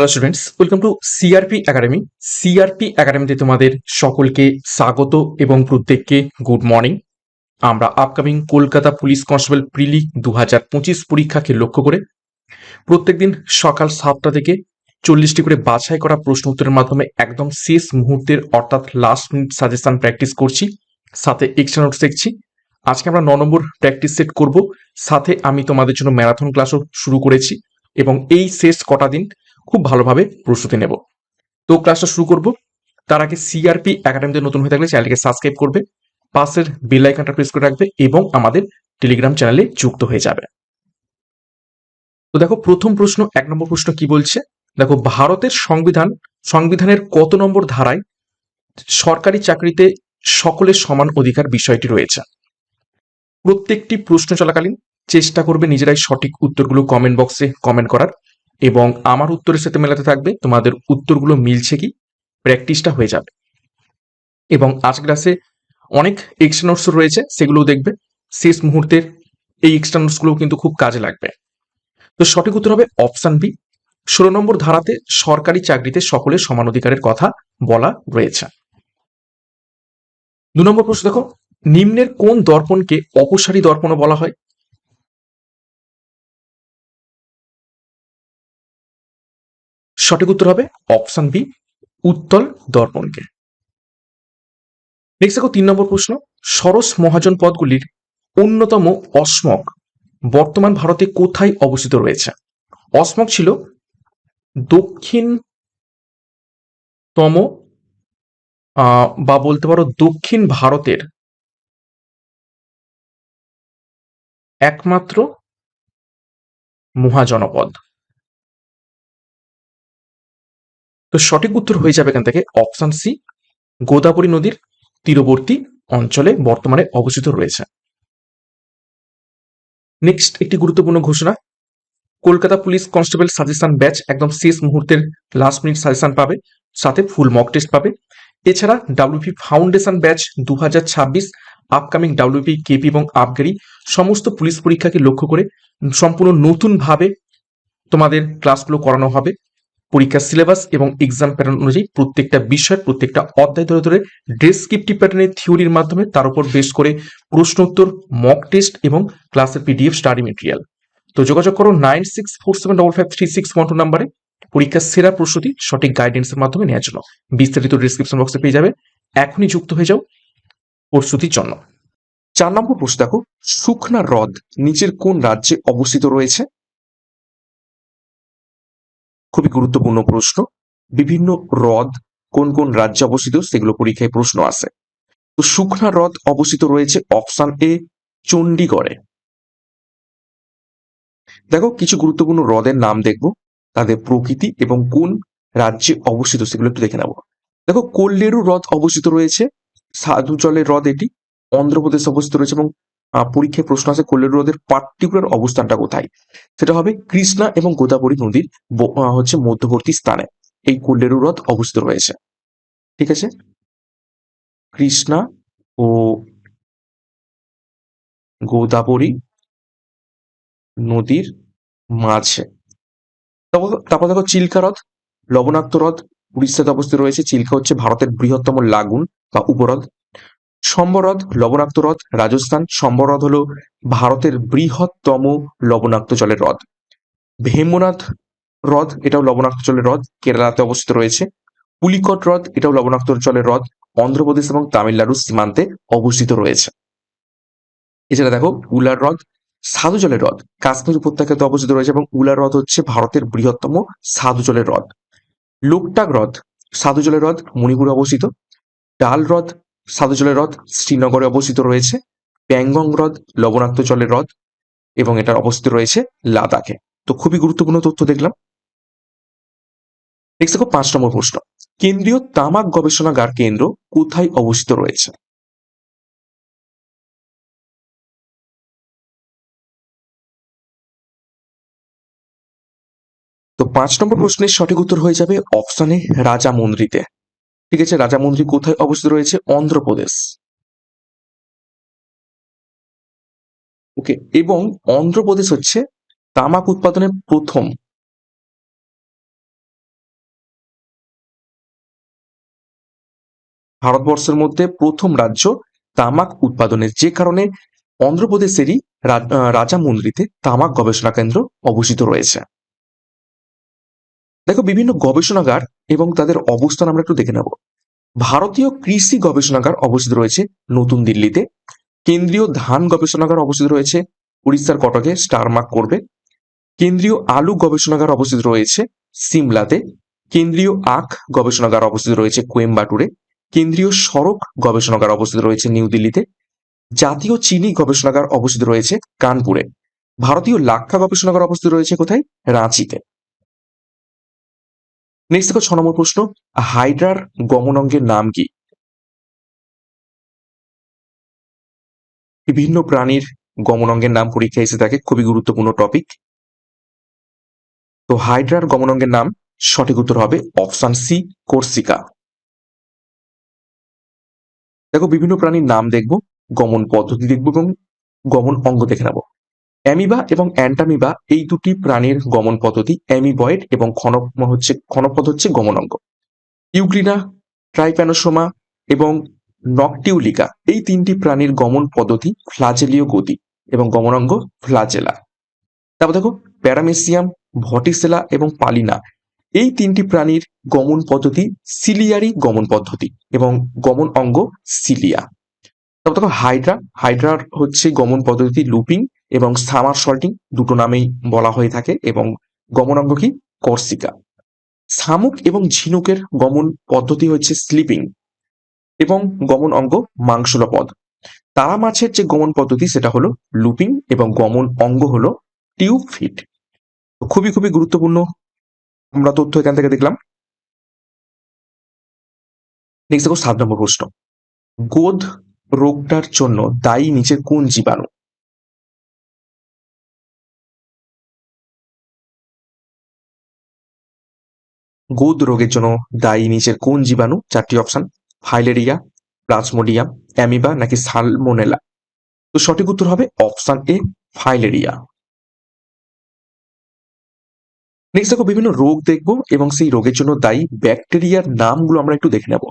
Hello students, welcome to CRP academy. CRP একাডেমিতে তোমাদের সকলকে স্বাগত এবং প্রত্যেককে গুড মর্নিং। আমরা upcoming Kolkata police constable prelim 2025 পরীক্ষাকে লক্ষ্য করে প্রত্যেকদিন সকাল 7টা থেকে 40টি করে বাছাই করা প্রশ্ন উত্তরের মাধ্যমে একদম শেষ মুহূর্তের অর্থাৎ লাস্ট মিনিট সাজেশন প্র্যাকটিস করছি, সাথে এক্সট্রা নোটস দেখছি। আজকে আমরা 9 নম্বর প্র্যাকটিস সেট করব, সাথে আমি তোমাদের জন্য ম্যারাথন ক্লাসও শুরু করেছি এবং এই শেষ কটা দিন খুব ভালোভাবে প্রস্তুতি নেব। তো ক্লাসটা শুরু করব। তার আগে সিআরপি একাডেমিতে নতুন হয়ে থাকলে চ্যানেলটিকে সাবস্ক্রাইব করবে, পাশের বেল আইকনটা প্রেস করে রাখবে এবং আমাদের টেলিগ্রাম চ্যানেলে যুক্ত হয়ে যাবে। তো দেখো, প্রথম প্রশ্ন, 1 নম্বর প্রশ্ন কি বলছে। দেখো, ভারতের সংবিধানের কত নম্বর ধারায় সরকারি চাকরিতে সকলের সমান অধিকার বিষয়টি রয়েছে? প্রত্যেকটি প্রশ্ন চলাকালীন চেষ্টা করবে নিজেরাই সঠিক উত্তরগুলো কমেন্ট বক্সে কমেন্ট করার, এবং আমার উত্তরের সাথে মেলাতে থাকবে তোমাদের উত্তরগুলো মিলছে কি, প্র্যাকটিসটা হয়ে যাবে। এবং আজ ক্লাসে অনেক এক্সট্রা নোটস রয়েছে, সেগুলোও দেখবে। শেষ মুহূর্তের এই এক্সট্রা নোটসগুলো কিন্তু খুব কাজে লাগবে। তো সঠিক উত্তর হবে অপশন বি। 16 নম্বর ধারাতে সরকারি চাকরিতে সকলের সমান অধিকারের কথা বলা রয়েছে। 2 নম্বর প্রশ্ন দেখো, নিম্নের কোন দর্পণকে অপসারী দর্পণও বলা হয়? সঠিক উত্তর হবে অপশন বি, উত্তল দর্পণকে। নেক্সট দেখো, 3 নম্বর প্রশ্ন, সরস মহাজন পদগুলির অন্যতম অস্মক বর্তমান ভারতে কোথায় অবস্থিত রয়েছে? অস্মক ছিল দক্ষিণতম বা বলতে পারো দক্ষিণ ভারতের একমাত্র মহাজনপদ। তো সঠিক উত্তর হয়ে যাবে এখান থেকে অপশন সি, গোদাবরী নদীর তীরবর্তী অঞ্চলে বর্তমানে অবস্থিত রয়েছে। নেক্সট একটি গুরুত্বপূর্ণ ঘোষণা, Kolkata police constable suggestion batch একদম শেষ মুহূর্তের লাস্ট মিনিট সাজেশন পাবে, সাথে ফুল মক টেস্ট পাবে। এছাড়া WP foundation batch 2026, upcoming WP, KP এবং আপগ্রেড সমস্ত পুলিশ পরীক্ষাকে লক্ষ্য করে সম্পূর্ণ নতুনভাবে তোমাদের ক্লাসগুলো করানো হবে। পরীক্ষার সিলেবাস এবং এক্সাম প্যাটার্ন অনুযায়ী প্রত্যেকটা বিষয়ের প্রত্যেকটা অধ্যায় ধরে ধরে ডেসক্রিপটিভ প্যাটার্নের থিওরির মাধ্যমে তার উপর বেস করে প্রশ্ন উত্তর, মক টেস্ট এবং ক্লাসের পিডিএফ স্টাডি মেটেরিয়াল। তো যোগাযোগ করো 9647553612 নাম্বারে পরীক্ষার সেরা প্রস্তুতি সঠিক গাইডেন্সের মাধ্যমে নেওয়ার জন্য। বিস্তারিত ডিসক্রিপশন বক্সে পেয়ে যাবে। এখনই যুক্ত হয়ে যাও প্রস্তুতির জন্য। 4 নম্বর প্রশ্ন দেখো, সুখনা হ্রদ নিচের কোন রাজ্যে অবস্থিত রয়েছে? খুবই গুরুত্বপূর্ণ প্রশ্ন। বিভিন্ন হ্রদ কোন কোন রাজ্যে অবস্থিত সেগুলো পরীক্ষায় প্রশ্ন আসে। তো সুখনা হ্রদ অবস্থিত রয়েছে অপশন এ, চণ্ডীগড়ে। দেখো, কিছু গুরুত্বপূর্ণ হ্রদের নাম দেখবো, তাদের প্রকৃতি এবং কোন রাজ্যে অবস্থিত সেগুলো একটু দেখে নেবো। দেখো, কোল্লেরু হ্রদ অবস্থিত রয়েছে, সাধু জলের হ্রদ, এটি অন্ধ্রপ্রদেশ অবস্থিত রয়েছে। এবং পরীক্ষায় প্রশ্ন আছে কোল্লেরু হ্রদের পার্টিকুলার অবস্থানটা কোথায়, সেটা হবে কৃষ্ণা এবং গোদাবরী নদীর হচ্ছে মধ্যবর্তী স্থানে এই কোল্লেরু হ্রদ অবস্থিত রয়েছে। ঠিক আছে, কৃষ্ণা ও গোদাবরী নদীর মাঝে। তারপর দেখো, চিল্কা হ্রদ, লবণাক্ত হ্রদ উড়িষ্যাতে অবস্থিত রয়েছে। চিল্কা হচ্ছে ভারতের বৃহত্তম লাগুন বা উপহ্রদ। সম্বর হ্রদ, লবণাক্ত হ্রদ, রাজস্থান। সম্বর হ্রদ হলো ভারতের বৃহত্তম লবণাক্ত জলের হ্রদ। ভেম্বনাথ হ্রদ, এটাও লবণাক্ত জলের হ্রদ, কেরালাতে অবস্থিত রয়েছে। পুলিকট হ্রদ, এটাও লবণাক্ত জলের হ্রদ, অন্ধ্রপ্রদেশ এবং তামিলনাড়ুর সীমান্তে অবস্থিত রয়েছে। এছাড়া দেখো, উলার হ্রদ সাধু জলের হ্রদ, কাশ্মীর উপত্যকাতে অবস্থিত রয়েছে এবং উলার হ্রদ হচ্ছে ভারতের বৃহত্তম সাধু জলের হ্রদ। লোকটাক হ্রদ সাধু জলের হ্রদ, মণিপুরে অবস্থিত। ডাল হ্রদ সাধু জলের হ্রদ, শ্রীনগরে অবস্থিত রয়েছে। প্যাংগং হ্রদ লবণাক্ত জলের হ্রদ এবং এটার অবস্থিত রয়েছে লাদাখে। তো খুবই গুরুত্বপূর্ণ তথ্য দেখলাম। নেক্সট দেখো, 5 নম্বর প্রশ্ন, কেন্দ্রীয় তামাক গবেষণাগার কেন্দ্র কোথায় অবস্থিত রয়েছে? তো 5 নম্বর প্রশ্নের সঠিক উত্তর হয়ে যাবে অপশনে রাজামন্দ্রিতে। ঠিক আছে, রাজামন্দ্রি কোথায় অবস্থিত রয়েছে? অন্ধ্রপ্রদেশ। ওকে, এবং অন্ধ্রপ্রদেশ হচ্ছে তামাক উৎপাদনের প্রথম ভারতবর্ষের মধ্যে প্রথম রাজ্য তামাক উৎপাদনের, যে কারণে অন্ধ্রপ্রদেশেরই রাজামুন্দ্রিতে তামাক গবেষণা কেন্দ্র অবস্থিত রয়েছে। দেখো বিভিন্ন গবেষণাগার এবং তাদের অবস্থান আমরা একটু দেখে নেব। ভারতীয় কৃষি গবেষণাগার অবস্থিত রয়েছে নতুন দিল্লিতে। কেন্দ্রীয় ধান গবেষণাগার অবস্থিত রয়েছে উড়িষ্যার কটকে, স্টার মার্ক করবে। কেন্দ্রীয় আলু গবেষণাগার অবস্থিত রয়েছে সিমলাতে। কেন্দ্রীয় আখ গবেষণাগার অবস্থিত রয়েছে কোয়েম্বাটুরে। কেন্দ্রীয় সড়ক গবেষণাগার অবস্থিত রয়েছে নিউ দিল্লিতে। জাতীয় চিনি গবেষণাগার অবস্থিত রয়েছে কানপুরে। ভারতীয় লাক্ষা গবেষণাগার অবস্থিত রয়েছে কোথায়? রাঁচিতে। নেক্সট দেখো 6 নম্বর প্রশ্ন, হাইড্রার গমন অঙ্গের নাম কি? বিভিন্ন প্রাণীর গমন অঙ্গের নাম পরীক্ষায় এসে থাকে, খুবই গুরুত্বপূর্ণ টপিক। তো হাইড্রার গমন অঙ্গের নাম, সঠিক উত্তর হবে অপশন সি, কোর্সিকা। দেখো বিভিন্ন প্রাণীর নাম দেখব, গমন পদ্ধতি দেখব এবং গমন অঙ্গ দেখে নেব। অ্যামিবা এবং অ্যান্টামিবা এই দুটি প্রাণীর গমন পদ্ধতি, অ্যামিবয়েড এবং ক্ষণপদ হচ্ছে গমন অঙ্গ। ইউগ্লিনা, ট্রাইপ্যানোসোমা এবং নকটিউলিকা এই তিনটি প্রাণীর গমন পদ্ধতি ফ্লাজেলীয় গতি এবং গমন অঙ্গ ফ্লাজেলা। তারপর দেখো প্যারামেসিয়াম, ভটিসেলা এবং পালিনা এই তিনটি প্রাণীর গমন পদ্ধতি সিলিয়ারি গমন পদ্ধতি এবং গমন অঙ্গ সিলিয়া। তারপর দেখো হাইড্রার হচ্ছে গমন পদ্ধতি লুপিং এবং সামারসল্টিং দুটো নামেই বলা হয়ে থাকে এবং গমন অঙ্গ কি? কর্সিকা। শামুক এবং ঝিনুকের গমন পদ্ধতি হচ্ছে স্লিপিং এবং গমন অঙ্গ মাংসলপদ। তারা মাছের যে গমন পদ্ধতি সেটা হলো লুপিং এবং গমন অঙ্গ হলো টিউব ফিট। খুবই খুবই গুরুত্বপূর্ণ আমরা তথ্য এখান থেকে দেখলাম। নেক্সট দেখো 7 নম্বর প্রশ্ন, গোদ রোগটার জন্য দায়ী নিচের কোন জীবাণু? গোদ রোগের জন্য দায়ী নিচের কোন জীবাণু? 4টি অপশন, ফাইলেরিয়া, প্লাজমোডিয়াম, অ্যামিবা নাকি সালমোনেলা। তো সঠিক উত্তর হবে অপশন এ, ফাইলেরিয়া। নেক্সট দেখো বিভিন্ন রোগ দেখবো এবং সেই রোগের জন্য দায়ী ব্যাকটেরিয়ার নামগুলো আমরা একটু দেখে নেব।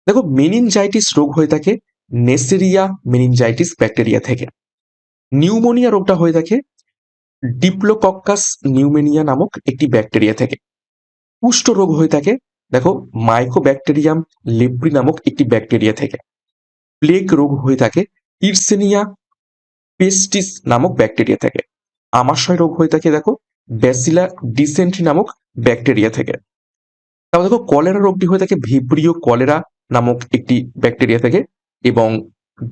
দেখো মেনিনজাইটিস রোগ হয়ে থাকে নেসেরিয়া মেনিনজাইটিস ব্যাকটেরিয়া থেকে। নিউমোনিয়া রোগটা হয়ে থাকে ডিপ্লোকক্কাস নিউমোনিয়া নামক একটি ব্যাকটেরিয়া থেকে। কুষ্ঠ রোগ হয়ে থাকে দেখো মাইকোব্যাকটেরিয়াম লেপ্রি নামক একটি ব্যাকটেরিয়া থেকে। প্লেগ রোগ হয়ে থাকে ইরসেনিয়া পেস্টিস নামক ব্যাকটেরিয়া থেকে। আমাশয় রোগ হয়ে থাকে দেখো ব্যাসিলা ডিসেন্ট্রি নামক ব্যাকটেরিয়া থেকে। তারপর দেখো কলেরা রোগটি হয়ে থাকে ভিব্রিও কলেরা নামক একটি ব্যাকটেরিয়া থেকে। এবং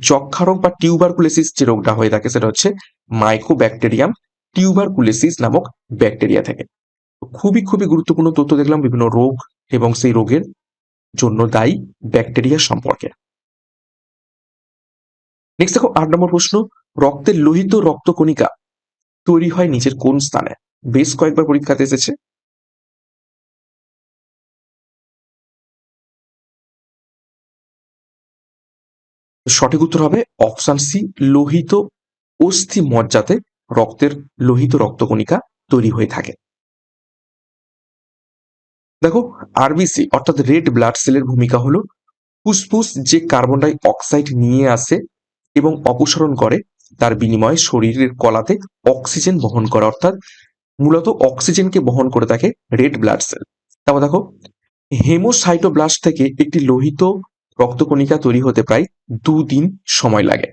যক্ষা রোগ বা টিউবারকুলোসিস যে রোগটা হয়ে থাকে সেটা হচ্ছে মাইকোব্যাকটেরিয়াম টিউবারকুলোসিস নামক ব্যাকটেরিয়া থেকে। খুবই খুবই গুরুত্বপূর্ণ তথ্য দেখলাম বিভিন্ন রোগ এবং সেই রোগের জন্য দায়ী ব্যাকটেরিয়া সম্পর্কে। নেক্সট দেখো 8 নম্বর প্রশ্ন, রক্তের লোহিত রক্তকণিকা তৈরি হয় নিচের কোন স্থানে? বেশ কয়েকবার পরীক্ষাতে এসেছে। সঠিক উত্তর হবে অপশন সি, লোহিত অস্থি মজ্জাতে রক্তের লোহিত রক্তকণিকা তৈরি হয়ে থাকে। দেখো আরবিসি অর্থাৎ রেড ব্লাড সেলের ভূমিকা হলো ফুসফুস যে কার্বন ডাই অক্সাইড নিয়ে আসে এবং অপসারণ করে তার বিনিময়ে শরীরের কলাতে অক্সিজেন বহন করে, অর্থাৎ মূলত অক্সিজেনকে বহন করে থাকে রেড ব্লাড সেল। তারপর দেখো হেমোসাইটোব্লাস্ট থেকে একটি লোহিত রক্তকণিকা তৈরি হতে প্রায় 2 দিন সময় লাগে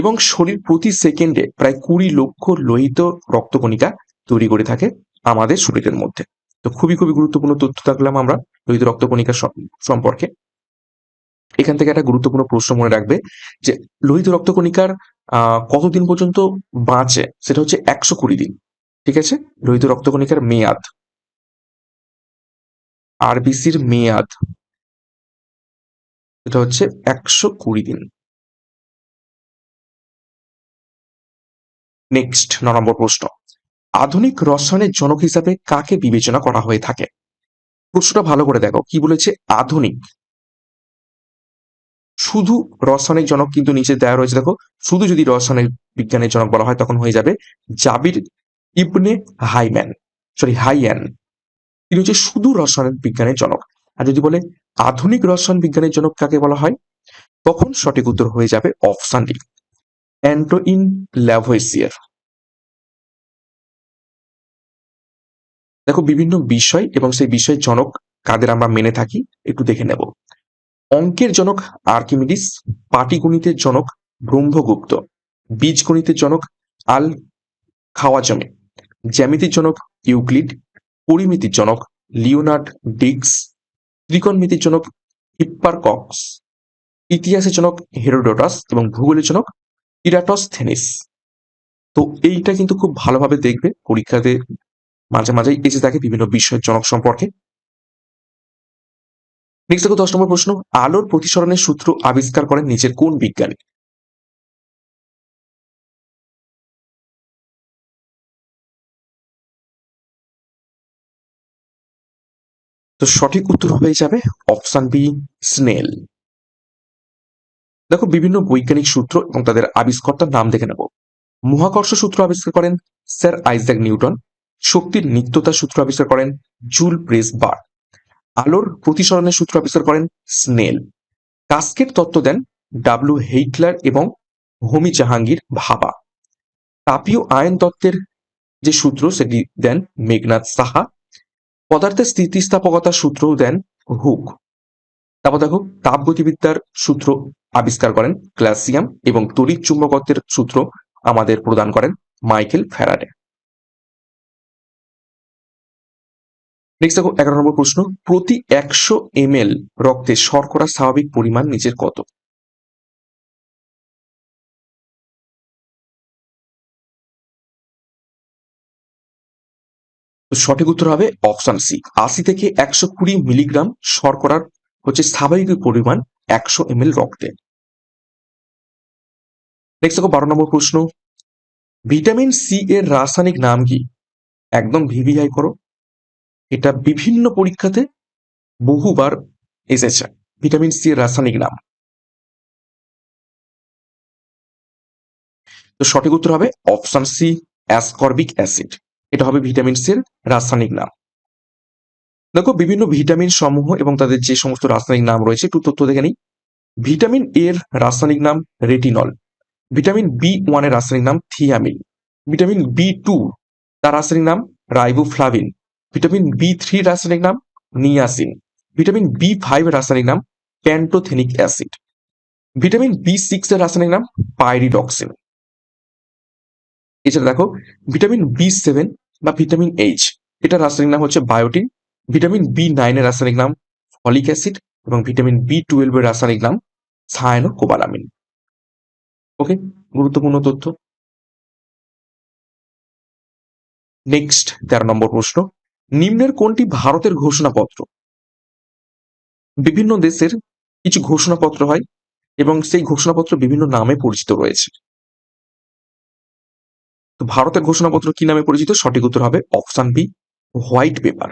এবং শরীর প্রতি সেকেন্ডে প্রায় 20 লক্ষ লোহিত রক্তকণিকা তৈরি করে থাকে আমাদের শরীরের মধ্যে। তো খুবই খুবই গুরুত্বপূর্ণ তথ্য থাকলাম আমরা লোহিত রক্তকণিকা সম্পর্কে। এখান থেকে একটা গুরুত্বপূর্ণ প্রশ্ন মনে রাখবে যে লোহিত রক্তকণিকার কতদিন পর্যন্ত বাঁচে, সেটা হচ্ছে 120 দিন। ঠিক আছে, লোহিত রক্তকণিকার মেয়াদ, আরবিসির মেয়াদ এটা হচ্ছে 120 দিন। নেক্সট 9 নম্বর প্রশ্ন, আধুনিক রসায়নের জনক হিসাবে কাকে বিবেচনা করা হয়ে থাকে? প্রশ্নটা ভালো করে দেখো কি বলেছে, আধুনিক, শুধু রসায়নিক জনক কিন্তু নিচে দেওয়া রয়েছে। দেখো শুধু যদি রসায়নিক বিজ্ঞানের জনক বলা হয় তখন হয়ে যাবে জাবির ইবনে হাইয়ান। তিনি হচ্ছে শুধু রসায়ন বিজ্ঞানের জনক। আর যদি বলে আধুনিক রসায়ন বিজ্ঞানের জনক কাকে বলা হয়? তখন সঠিক উত্তর হয়ে যাবে অপশন ডি, অ্যান্টোইন ল্যাভোইসিয়ার। দেখো বিভিন্ন বিষয় এবং সেই বিষয়ের জনক কাদের আমরা মেনে থাকি একটু দেখে নেব। অঙ্কের জনক আর্কিমিডিস, পাটিগণিতের জনক ব্রহ্মগুপ্ত, বীজগণিতের জনক আল খাওয়াজমে, জ্যামিতির জনক ইউক্লিড, পরিমিতির জনক লিওনার্ড ডিক্স, ত্রিকোণমিতির জনক হিপ্পারকক্স, ইতিহাসের জনক হেরোডোটাস এবং ভূগোলের জনক ইরাটোস্থেনিস। তো এইটা কিন্তু খুব ভালোভাবে দেখবে, পরীক্ষাতে মাঝে মাঝেই এসে থাকে বিভিন্ন বিষয়ের জনক সম্পর্কে। নেক্সট দেখো 10 নম্বর প্রশ্ন, আলোর প্রতিসরণের সূত্র আবিষ্কার করেন নিচের কোন বিজ্ঞানী? তো সঠিক উত্তর হয়ে যাবে অপশন বি, স্নেল। দেখো বিভিন্ন বৈজ্ঞানিক সূত্র এবং তাদের আবিষ্কর্তার নাম দেখে নেব। মহাকর্ষ সূত্র আবিষ্কার করেন স্যার আইজ্যাক নিউটন, শক্তির নিত্যতা সূত্র আবিষ্কার করেন জুল প্রেস বার্গ, আলোর প্রতিসরণের সূত্র আবিষ্কার করেন স্নেল, কাস্কেট তত্ত্ব দেন ডাব্লিউ হেইটলার এবং হোমি জাহাঙ্গীর ভাবা, তাপীয় আয়ন তত্ত্বের যে সূত্র সেটি দেন মেঘনাথ সাহা, পদার্থের স্থিতিস্থাপকতার সূত্রও দেন হুক। তারপর দেখো তাপগতিবিদ্যার সূত্র আবিষ্কার করেন ক্লাসিয়াম এবং তড়িৎ চুম্বকত্বের সূত্র আমাদের প্রদান করেন মাইকেল ফ্যারাডে। নেক্সট দেখো 11 নম্বর প্রশ্ন, প্রতি 100 ml রক্তে শর্করার স্বাভাবিক পরিমাণ নিচের কত? তো সঠিক উত্তর হবে অপশন সি, 80 থেকে 120 মিলিগ্রাম শর্করার হচ্ছে স্বাভাবিক পরিমাণ 100 ml রক্তে। নেক্সট দেখো 12 নম্বর প্রশ্ন, ভিটামিন সি এর রাসায়নিক নাম কি? একদম ভিভিআই করো, এটা বিভিন্ন পরীক্ষাতে বহুবার এসেছে। ভিটামিন সি এর রাসায়নিক নাম। তো সঠিক উত্তর হবে অপশন সি, অ্যাসকর্বিক অ্যাসিড। এটা হবে ভিটামিন সি এর রাসায়নিক নাম। দেখো বিভিন্ন ভিটামিন সমূহ এবং তাদের যে সমস্ত রাসায়নিক নাম রয়েছে একটু তথ্য দেখে নিই। ভিটামিন এর রাসায়নিক নাম রেটিনল, ভিটামিন বি 1 এর রাসায়নিক নাম থিয়ামিন, ভিটামিন বি 2 তার রাসায়নিক নাম রাইবোফ্লাভিন, ভিটামিন বি 3 রাসায়নিক নাম নিয়াসিন, ভিটামিন বি 5 এর রাসায়নিক নাম প্যান্টোথেনিক অ্যাসিড, ভিটামিন বি 6 এর রাসায়নিক নাম পাইরিডক্সিন। এছাড়া দেখো ভিটামিন বি 7 বা ভিটামিন এইচ, এটা রাসায়নিক নাম হচ্ছে বায়োটিন, ভিটামিন বি 9 এর রাসায়নিক নাম ফলিক অ্যাসিড এবং ভিটামিন বি 12 এর রাসায়নিক নাম সায়ানোকোবালামিন। ওকে, গুরুত্বপূর্ণ তথ্য। নেক্সট 13 নম্বর প্রশ্ন, নিম্নের কোনটি ভারতের ঘোষণাপত্র? বিভিন্ন দেশের কিছু ঘোষণাপত্র হয় এবং সেই ঘোষণাপত্র বিভিন্ন নামে পরিচিত রয়েছে। তো ভারতের ঘোষণাপত্র কি নামে পরিচিত? সঠিক উত্তর হবে অপশন বি, হোয়াইট পেপার।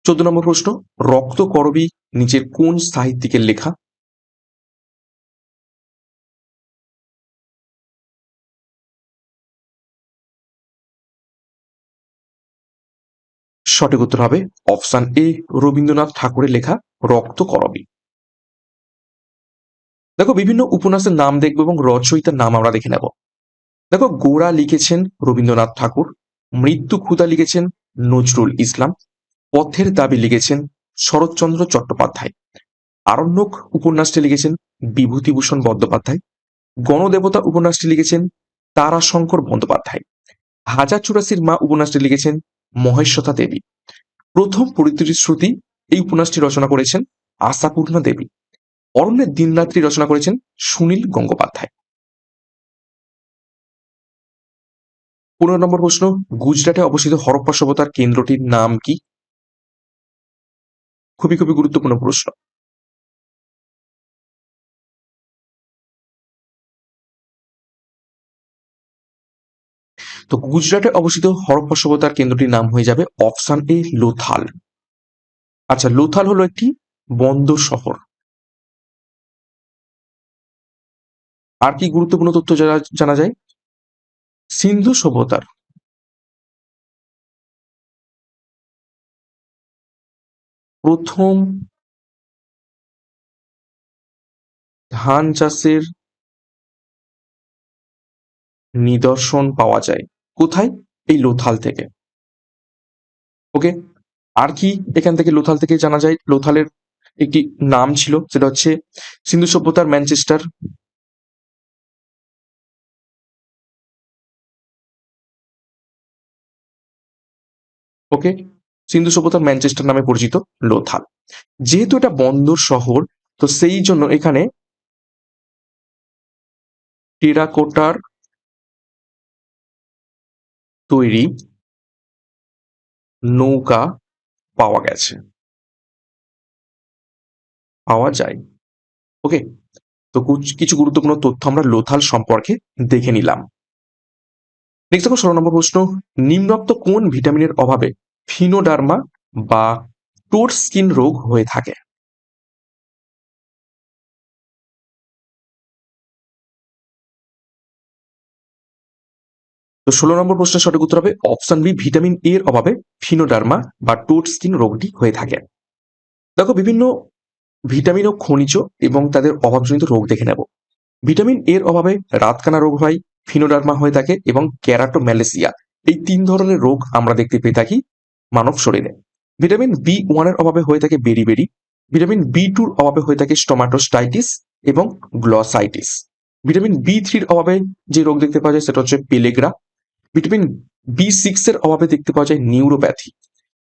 14 নম্বর প্রশ্ন, রক্তকরবী নিচের কোন সাহিত্যিকের লেখা? সঠিক উত্তর হবে অপশন এ, রবীন্দ্রনাথ ঠাকুরের লেখা রক্তকরবী। দেখো বিভিন্ন উপন্যাসের নাম দেখবো এবং রচয়িতার নাম আমরা দেখে নেব। দেখো গোরা লিখেছেন রবীন্দ্রনাথ ঠাকুর, মৃত্যু ক্ষুধা লিখেছেন নজরুল ইসলাম, পথের দাবি লিখেছেন শরৎচন্দ্র চট্টোপাধ্যায়, আরণ্যক উপন্যাসটি লিখেছেন বিভূতিভূষণ বন্দ্যোপাধ্যায়, গণদেবতা উপন্যাসটি লিখেছেন তারাশঙ্কর বন্দ্যোপাধ্যায়, 1084 মা উপন্যাসটি লিখেছেন মহেশ্বতা দেবী, প্রথম প্রতিশ্রুতি এই উপন্যাসটি রচনা করেছেন আশাপূর্ণা দেবী, অরণ্যের দিনরাত্রি রচনা করেছেন সুনীল গঙ্গোপাধ্যায়। 15 নম্বর প্রশ্ন, গুজরাটে অবস্থিত হরপ্পা সভ্যতার কেন্দ্রটির নাম কি? খুবই খুবই গুরুত্বপূর্ণ প্রশ্ন। তো গুজরাটে অবস্থিত হরপ্পা সভ্যতার কেন্দ্রটির নাম হয়ে যাবে অপশন এ, লোথাল। আচ্ছা, লোথাল হলো একটি বন্দর শহর। আর কি গুরুত্বপূর্ণ তথ্য জানা যায়? সিন্ধু সভ্যতার প্রথম ধান চাষের নিদর্শন পাওয়া যায় কোথায়? এই লোথাল থেকে। ওকে, আর কি এখান থেকে লোথাল থেকে জানা যায়? লোথালের একটি নাম ছিল, সেটা হচ্ছে সিন্ধু সভ্যতার ম্যানচেস্টার। ওকে, সিন্ধু সভ্যতার ম্যানচেস্টার নামে পরিচিত লোথাল। যেহেতু এটা বন্দর শহর, তো সেই জন্য এখানে টেরাকোটার তৈরি নৌকা পাওয়া গেছে, পাওয়া যায়। ওকে, তো কিছু গুরুত্বপূর্ণ তথ্য আমরা লোথাল সম্পর্কে দেখে নিলাম। নেক্সট দেখো 16 নম্বর প্রশ্ন, নিম্নোক্ত কোন ভিটামিনের অভাবে ফিনোডার্মা বা টোর স্কিন রোগ হয়ে থাকে? তো 16 নম্বর প্রশ্নের সঠিক উত্তর হবে অপশন বি, ভিটামিন এ এর অভাবে ফিনোডার্মা বা টোর স্কিন রোগটি হয়ে থাকে। দেখো বিভিন্ন ভিটামিন ও খনিজ এবং তাদের অভাবজনিত রোগ দেখে নেব। ভিটামিন এর অভাবে রাতকানা রোগ হয়, ফিনোডার্মা হয়ে থাকে এবং ক্যারাটোম্যালেসিয়া, এই 3 ধরনের রোগ আমরা দেখতে পেয়ে থাকি মানব শরীরে। ভিটামিন বি1 এর অভাবে হয়ে থাকে বেরিবেরি। ভিটামিন বি2 এর অভাবে হয়ে থাকে স্টোমাটোস্টাইটিস এবং গ্লসাইটিস। ভিটামিন বি3 এর অভাবে যে রোগ দেখতে পাওয়া যায় সেটা হচ্ছে পেলেগ্রা। ভিটামিন বি6 এর অভাবে দেখতে পাওয়া যায় নিউরোপ্যাথি।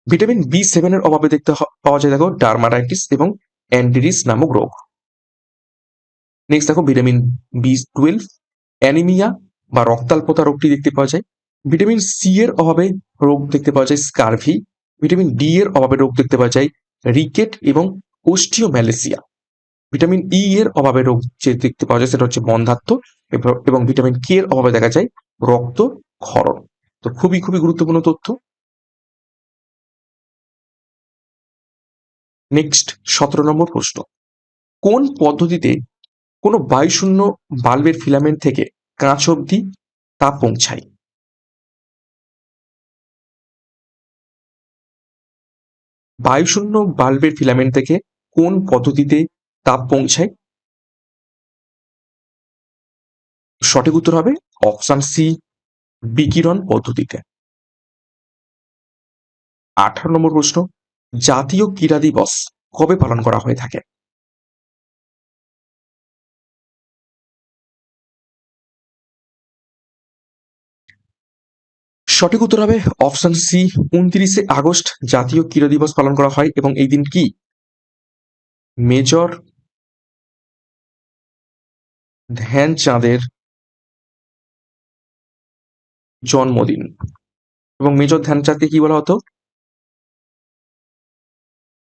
ভিটামিন বি7 এর অভাবে দেখতে পাওয়া যায় দেখো ডার্মাটাইটিস এবং অ্যান্ডিরিস নামক রোগ। নেক্সট দেখো ভিটামিন বি12 অ্যানিমিয়া বা রক্তাল্পতা রোগটি দেখতে পাওয়া যায়। ভিটামিন সি এর অভাবে রোগ দেখতে পাওয়া যায় স্কারভি। ভিটামিন ডি এর অভাবে রোগ দেখতে পাওয়া যায় রিকেট এবং ওস্টিওম্যালেসিয়া। ভিটামিন ই এর অভাবে রোগ যে দেখতে পাওয়া যায় সেটা হচ্ছে বন্ধ্যাত্ব, এবং ভিটামিন কে এর অভাবে দেখা যায় রক্ত ক্ষরণ। তো খুবই খুবই গুরুত্বপূর্ণ তথ্য। নেক্সট 17 নম্বর প্রশ্ন, কোন পদ্ধতিতে কোনো বায়ুশূন্য বাল্বের ফিলামেন্ট থেকে কাঁচ অবধি তাপ পৌঁছায়? বায়ুশূন্য বাল্বের ফিলামেন্ট থেকে কোন পদ্ধতিতে তাপ পৌঁছায়? সঠিক উত্তর হবে অপশন সি, বিকিরণ পদ্ধতিতে। 18 নম্বর প্রশ্ন, জাতীয় ক্রীড়া দিবস কবে পালন করা হয়ে থাকে? সঠিক উত্তর হবে অপশন সি, 29শে আগস্ট জাতীয় ক্রীড়া দিবস পালন করা হয় এবং এই দিন কি মেজর ধ্যানচাঁদের জন্মদিন। এবং মেজর ধ্যানচাঁদকে কি বলা হতো?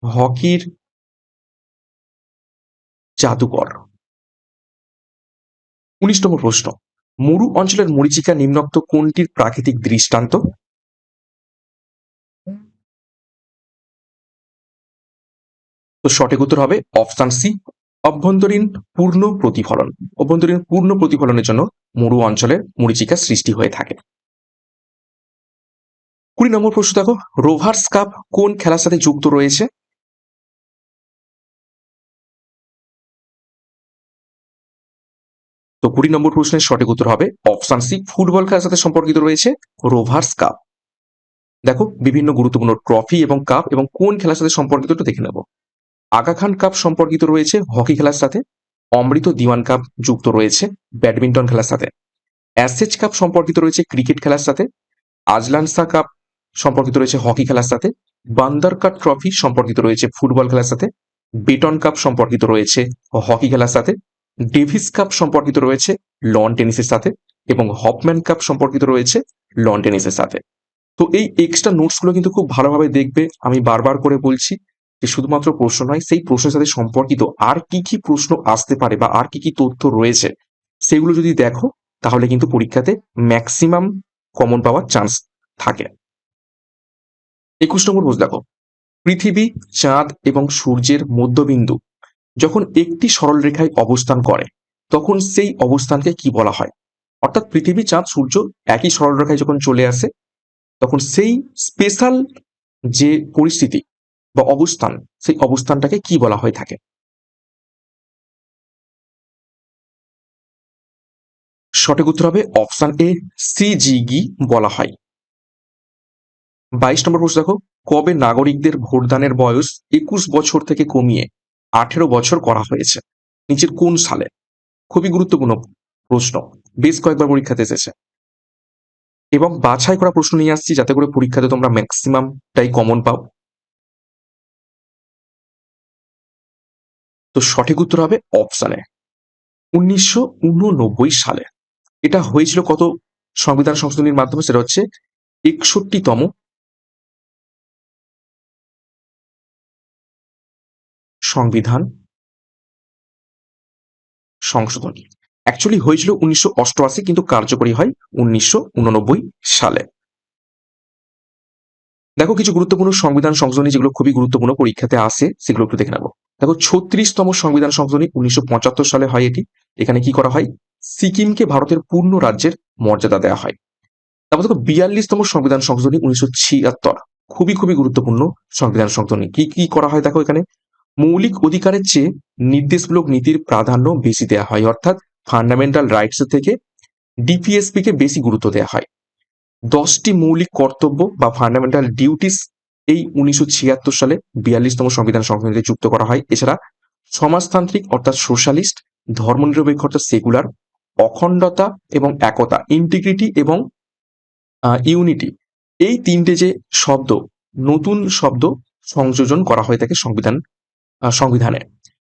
হকির জাদুকর। 19 নম্বর প্রশ্ন, মরু অঞ্চলের মরীচিকা নিম্নোক্ত কোনটির প্রাকৃতিক দৃষ্টান্ত? তো সঠিক উত্তর হবে অপশন সি, অভ্যন্তরীণ পূর্ণ প্রতিফলন। অভ্যন্তরীণ পূর্ণ প্রতিফলনের জন্য মরু অঞ্চলে মরীচিকা সৃষ্টি হয়ে থাকে। 20 নম্বর প্রশ্ন দেখো, রোভার্স কাপ কোন খেলার সাথে যুক্ত রয়েছে? তো 20 নম্বর প্রশ্নের সঠিক উত্তর হবে অপশন সি, ফুটবল খেলার সাথে সম্পর্কিত রয়েছে রোভার্স কাপ। দেখো বিভিন্ন গুরুত্বপূর্ণ ট্রফি এবং কাপ এবং কোন খেলার সাথে সম্পর্কিত একটু দেখে নেব। আগা খান কাপ সম্পর্কিত রয়েছে হকি খেলার সাথে। অমৃত দিওয়ান কাপ যুক্ত রয়েছে ব্যাডমিন্টন খেলার সাথে। অ্যাসেজ কাপ সম্পর্কিত রয়েছে ক্রিকেট খেলার সাথে। আজলান শাহ কাপ সম্পর্কিত রয়েছে হকি খেলার সাথে। বান্দার কাপ ট্রফি সম্পর্কিত রয়েছে ফুটবল খেলার সাথে। বেটন কাপ সম্পর্কিত রয়েছে হকি খেলার সাথে। ডেভিস কাপ সম্পর্কিত রয়েছে লন টেনিসের সাথে এবং হপম্যান কাপ সম্পর্কিত রয়েছে লন টেনিসের সাথে। তো এই এক্সট্রা নোটসগুলো কিন্তু খুব ভালোভাবে দেখবে। আমি বারবার করে বলছি যে শুধুমাত্র প্রশ্ন নয়, সেই প্রশ্নের সাথে সম্পর্কিত আর কি কি প্রশ্ন আসতে পারে বা আর কি কি তথ্য রয়েছে সেগুলো যদি দেখো তাহলে কিন্তু পরীক্ষাতে ম্যাক্সিমাম কমন পাওয়ার চান্স থাকে। 21 নম্বর প্রশ্ন দেখো, পৃথিবী, চাঁদ এবং সূর্যের মধ্যবিন্দু যখন একটি সরল রেখায় অবস্থান করে তখন সেই অবস্থানকে কি বলা হয়? অর্থাৎ পৃথিবী, চাঁদ, সূর্য একই সরল রেখায় যখন চলে আসে তখন সেই স্পেশাল যে পরিস্থিতি বা অবস্থান, সেই অবস্থানটাকে কি বলা হয়ে থাকে? সঠিক উত্তর হবে অপশন এ, সিজিগি বলা হয়। 22 নম্বর প্রশ্ন দেখো, কবে নাগরিকদের ভোটদানের বয়স 21 বছর থেকে কমিয়ে 18 বছর করা হয়েছে? নিচের কোন সালে? খুবই গুরুত্বপূর্ণ প্রশ্ন, বেশ কয়েকবার পরীক্ষাতে এসেছে এবং বাছাই করা প্রশ্ন নিয়ে আসছি যাতে করে পরীক্ষাতে তোমরা ম্যাক্সিমামটাই কমন পাও। তো সঠিক উত্তর হবে অপশনে 1989 সালে। এটা হয়েছিল কত সংবিধান সংশোধনীর মাধ্যমে? সেটা হচ্ছে 61তম সংবিধান সংশোধনী। অ্যাকচুয়ালি হয়েছিল 1988, কিন্তু কার্যকরী হয় 1989 সালে। দেখো কিছু গুরুত্বপূর্ণ সংবিধান সংশোধনী যেগুলো খুবই গুরুত্বপূর্ণ পরীক্ষাতে আসে সেগুলো একটু দেখে নেবো। দেখো 36তম সংবিধান সংশোধনী 1975 সালে হয় এটি। এখানে কি করা হয়? সিকিমকে ভারতের পূর্ণ রাজ্যের মর্যাদা দেওয়া হয়। তারপর দেখো 42তম সংবিধান সংশোধনী 1976, খুবই খুবই গুরুত্বপূর্ণ সংবিধান সংশোধনী। কি কি করা হয় দেখো এখানে, মৌলিক অধিকারের চেয়ে নির্দেশমূলক নীতির প্রাধান্য বেশি দেওয়া হয়, অর্থাৎ ফান্ডামেন্টাল রাইটস থেকে ডিপিএসপি কে বেশি গুরুত্ব দেওয়া হয়। 10টি মৌলিক কর্তব্য বা ফান্ডামেন্টাল ডিউটিস এই 1976 সালে 42তম সংবিধান সংশোধনীতে যুক্ত করা হয়। এছাড়া সমাজতান্ত্রিক অর্থাৎ সোশ্যালিস্ট, ধর্মনিরপেক্ষ অর্থাৎ সেকুলার, অখণ্ডতা এবং একতা ইন্টিগ্রিটি এবং ইউনিটি, এই তিনটে যে শব্দ, নতুন শব্দ সংযোজন করা হয়ে থাকে সংবিধানে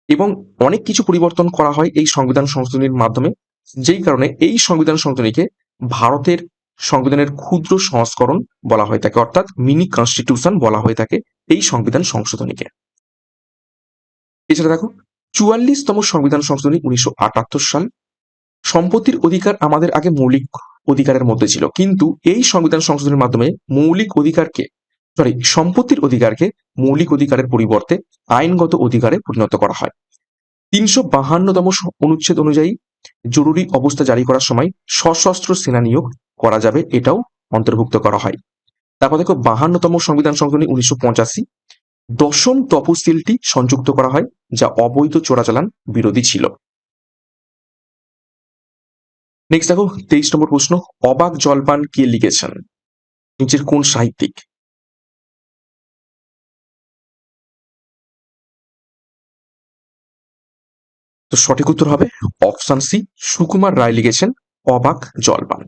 এবং অনেক কিছু পরিবর্তন করা হয় এই সংবিধান সংশোধনীর মাধ্যমে, যেই কারণে এই সংবিধান সংশোধনীকে ভারতের সংবিধানের ক্ষুদ্র সংস্করণ বলা হয়ে থাকে, অর্থাৎ মিনি কনস্টিটিউশন বলা হয়ে থাকে এই সংবিধান সংশোধনীকে। এছাড়া দেখো 44তম সংবিধান সংশোধনী 1978 সাল। সম্পত্তির অধিকার আমাদের আগে মৌলিক অধিকারের মধ্যে ছিল, কিন্তু এই সংবিধান সংশোধনের মাধ্যমে সম্পত্তির অধিকারকে মৌলিক অধিকারের পরিবর্তে আইনগত অধিকারে পরিণত করা হয়। 352তম অনুচ্ছেদ অনুযায়ী জরুরি অবস্থা জারি করার সময় সশস্ত্র সেনা নিয়োগ করা যাবে, এটাও অন্তর্ভুক্ত করা হয়। তারপর দেখো 52তম সংবিধান সংশোধনী 1985, 10ম তফসিলটি সংযুক্ত করা হয় যা অবৈধ চোরাচালান বিরোধী ছিল। নেক্সট দেখো 23 নম্বর প্রশ্ন, অবাক জলপান কে লিখেছেন? নিচের কোন সাহিত্যিক? তো সঠিক উত্তর হবে অপশন সি, সুকুমার রায় লিখেছেন অবাক জলপান।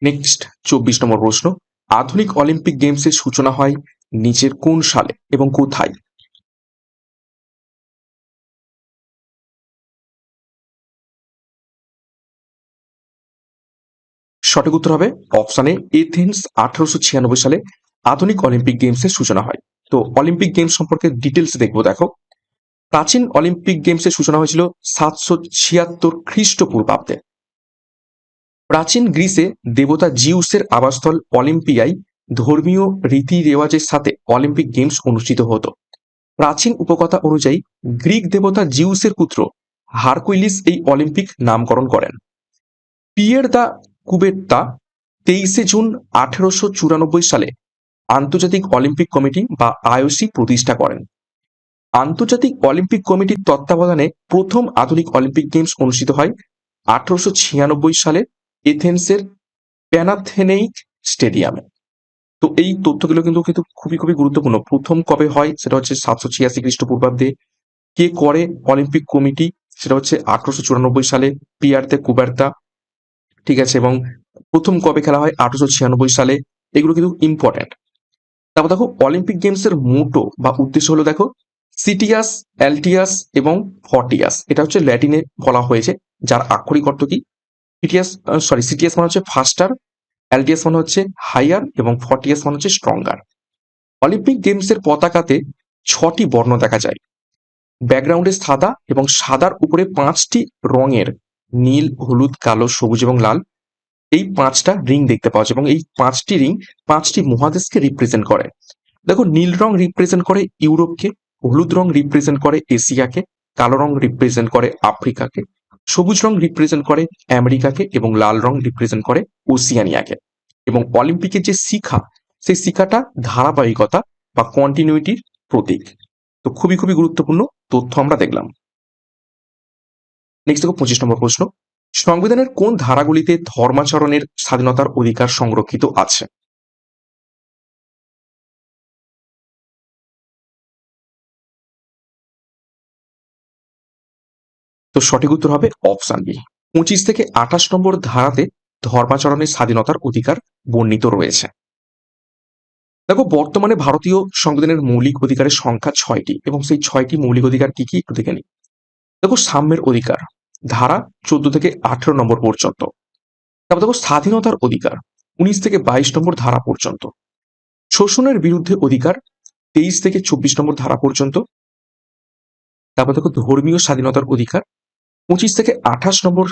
নেক্সট 24 নম্বর প্রশ্ন, আধুনিক অলিম্পিক গেমসের সূচনা হয় নিচের কোন সালে এবং কোথায়? সঠিক উত্তর হবে অপশন এ, এথেন্স 1896 সালে আধুনিক অলিম্পিক গেমসের সূচনা হয়। তো অলিম্পিক গেমস সম্পর্কে ডিটেলস দেখবো। দেখো প্রাচীন অলিম্পিক গেমসের সূচনা হয়েছিল 776 খ্রিস্টপূর্বাব্দে। প্রাচীন গ্রিসে দেবতা জিউসের আবাসস্থল অলিম্পিয়ায় ধর্মীয় রীতি রেওয়াজের সাথে অলিম্পিক গেমস অনুষ্ঠিত হতো। প্রাচীন উপকথা অনুযায়ী গ্রিক দেবতা জিউসের পুত্র হারকুইলিস এই অলিম্পিক নামকরণ করেন। পিয়ের দা কুবেরতা 23 জুন 1894 সালে আন্তর্জাতিক অলিম্পিক কমিটি বা আইওসি প্রতিষ্ঠা করেন। আন্তর্জাতিক অলিম্পিক কমিটির তত্ত্বাবধানে প্রথম আধুনিক অলিম্পিক গেমস অনুষ্ঠিত হয় 1896 সালে এথেন্সের প্যানাথেনেইক স্টেডিয়ামে। তো এই তথ্যগুলো কিন্তু কিন্তু খুবই খুবই গুরুত্বপূর্ণ। প্রথম কবে হয় সেটা হচ্ছে 786 খ্রিস্টপূর্বাব্দে। কে করে অলিম্পিক কমিটি সেটা হচ্ছে 1894 সালে পিয়ার দে কুবার্তা, ঠিক আছে, এবং প্রথম কবে খেলা হয় 1896 সালে। এগুলো কিন্তু ইম্পর্টেন্ট। তারপর দেখো অলিম্পিক গেমস এর মোটো বা উদ্দেশ্য হলো দেখো সিটিয়াস, অ্যালটিয়াস এবং ফর্টিয়াস, এটা হচ্ছে ল্যাটিনে বলা হয়েছে, যার আক্ষরিক অর্থ কি? সিটিয়াস মানে হচ্ছে ফাস্টার, অ্যালটিয়াস মানে হচ্ছে হাইয়ার এবং ফর্টিয়াস মানে হচ্ছে স্ট্রঙ্গার। অলিম্পিক গেমস এর পতাকাতে 6টি বর্ণ দেখা যায়। ব্যাকগ্রাউন্ডে সাদা এবং সাদার উপরে 5টি রঙের নীল, হলুদ, কালো, সবুজ এবং লাল, এই 5টা রিং দেখতে পাওয়া যায় এবং এই 5টি রিং 5টি মহাদেশকে রিপ্রেজেন্ট করে। দেখো নীল রং রিপ্রেজেন্ট করে ইউরোপকে, হলুদ রং রিপ্রেজেন্ট করে এশিয়াকে, কালো রং রিপ্রেজেন্ট করে আফ্রিকাকে, সবুজ রং রিপ্রেজেন্ট করে আমেরিকাকে এবং লাল রং রিপ্রেজেন্ট করে ওসিয়ানিয়াকে। এবং অলিম্পিকের যে শিখা, সেই শিখাটা ধারাবাহিকতা বা কন্টিনিউইটির প্রতীক। তো খুবই খুবই গুরুত্বপূর্ণ তথ্য আমরা দেখলাম। নেক্সট দেখো 25 নম্বর প্রশ্ন, সংবিধানের কোন ধারাগুলিতে ধর্মাচরণের স্বাধীনতার অধিকার সংরক্ষিত আছে? তো সঠিক উত্তর হবে অপশন বি। 25 থেকে 28 নম্বর ধারাতে ধর্মাচরণের স্বাধীনতার অধিকার বর্ণিত রয়েছে। দেখো বর্তমানে ভারতীয় সংবিধানের মৌলিক অধিকারের সংখ্যা 6টি এবং সেই 6টি মৌলিক অধিকার কি কি একটু দেখে নিই। দেখো সাম্যের অধিকার ধারা 14 থেকে 18 নম্বর পর্যন্ত। তারপর দেখো স্বাধীনতার অধিকার 19 থেকে 22 নম্বর ধারা পর্যন্ত। শোষণের বিরুদ্ধে অধিকার 23 থেকে 24 নম্বর ধারা পর্যন্ত। তারপর দেখো ধর্মীয় স্বাধীনতার অধিকার 25 থেকে 28 নম্বর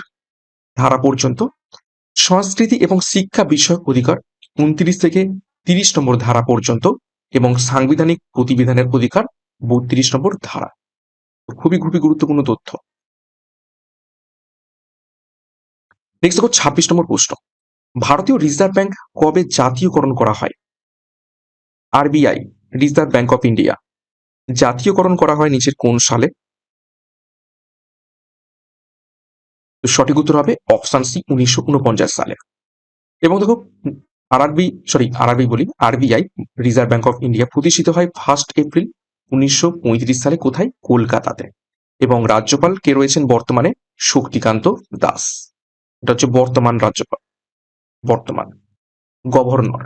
ধারা পর্যন্ত। সংস্কৃতি এবং শিক্ষা বিষয়ক অধিকার 29 থেকে 30 নম্বর ধারা পর্যন্ত এবং সাংবিধানিক প্রতিবিধানের অধিকার 32 নম্বর ধারা। খুবই খুবই গুরুত্বপূর্ণ তথ্য। নেক্সট দেখো 26 নম্বর প্রশ্ন, ভারতীয় রিজার্ভ ব্যাংক কবে জাতীয়করণ করা হয়? RBI Reserve Bank of India জাতীয়করণ করা হয় নিচের কোন সালে? সঠিক উত্তর হবে অপশন সি 1949 সালে। এবং দেখো RBI Reserve Bank of India প্রতিষ্ঠিত হয় 1 এপ্রিল 1935 সালে। কোথায়? কলকাতাতে। এবং রাজ্যপাল কে রয়েছেন বর্তমানে? শক্তিকান্ত দাস। এটা হচ্ছে বর্তমান রাজ্যপাল, বর্তমান গভর্নর।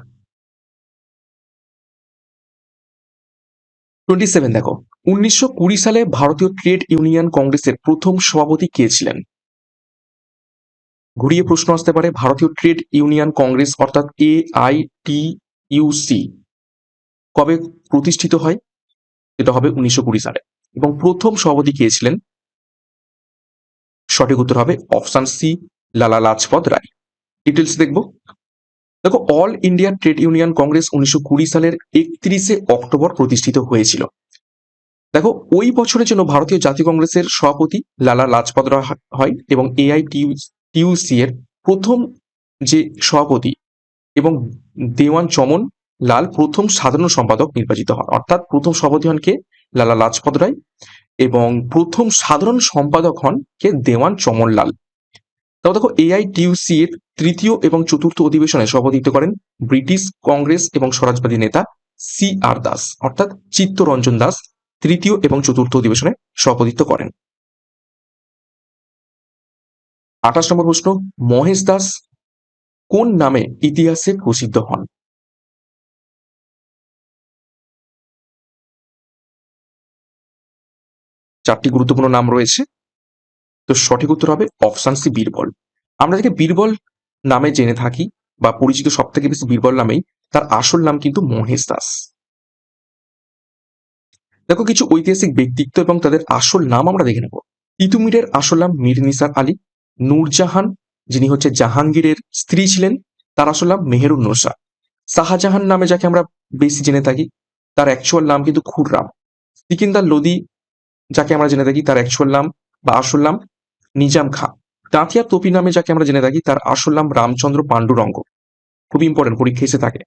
27 দেখো, 1920 সালে ভারতীয় ট্রেড ইউনিয়ন কংগ্রেসের প্রথম সভাপতি কে ছিলেন? ঘুরিয়ে প্রশ্ন আসতে পারে, ভারতীয় ট্রেড ইউনিয়ন কংগ্রেস অর্থাৎ AITUC কবে প্রতিষ্ঠিত হয়? এটা হবে 1920 সালে। এবং প্রথম সভাপতি কে ছিলেন? সঠিক উত্তর হবে option C Lala Lajpat Rai. Details দেখবো। দেখো all India trade union Congress 1920 সালের 31 অক্টোবর প্রতিষ্ঠিত হয়েছিল। দেখো ওই বছরের জন্য ভারতীয় জাতীয় কংগ্রেসের সভাপতি লালা লাজপত রায় হয় এবং AITUC এর প্রথম যে সভাপতি এবং দেওয়ান চমন লাল প্রথম সাধারণ সম্পাদক নির্বাচিত হন। অর্থাৎ প্রথম সভাপতি হন কে? লালা লাজপত রায় এবং প্রথম সাধারণ সম্পাদক হন কে? দেওয়ান চমন লাল। তাও দেখো AITUC এর তৃতীয় এবং চতুর্থ অধিবেশনে সভাপতিত্ব করেন ব্রিটিশ কংগ্রেস এবং স্বরাজবাদী নেতা CR দাস, অর্থাৎ চিত্তরঞ্জন দাস তৃতীয় এবং চতুর্থ অধিবেশনে সভাপতিত্ব করেন। 28 নম্বর প্রশ্ন, মহেশ দাস কোন নামে ইতিহাসে প্রসিদ্ধ হন? চারটি গুরুত্বপূর্ণ নাম রয়েছে। তো সঠিক উত্তর হবে অপশন সি বীরবল। আমরা যাকে বীরবল নামে জেনে থাকি বা পরিচিত সব থেকে বেশি বীরবল নামেই, তার আসল নাম কিন্তু মহেশ দাস। দেখো কিছু ঐতিহাসিক ব্যক্তিত্ব এবং তাদের আসল নাম আমরা দেখে নেব। তিতুমিরের আসল নাম মীর নিসার আলী। নূরজাহান যিনি হচ্ছে জাহাঙ্গীরের স্ত্রী ছিলেন, তার আসল নাম মেহেরুন্নেসা। শাহজাহান নামে যাকে আমরা বেশি জেনে থাকি, তার অ্যাকচুয়াল নাম কিন্তু খুররাম। সিকিন্দার লোদি যাকে আমরা জেনে থাকি, তার অ্যাকচুয়াল নাম বা আসল নাম নিজাম খাঁ। তাঁতিয়া তোপি নামে যাকে আমরা জেনে থাকি, তার আসল নাম রামচন্দ্র পাণ্ডুরঙ্গ। খুব ইম্পর্টেন্ট, পরীক্ষা এসে থাকে।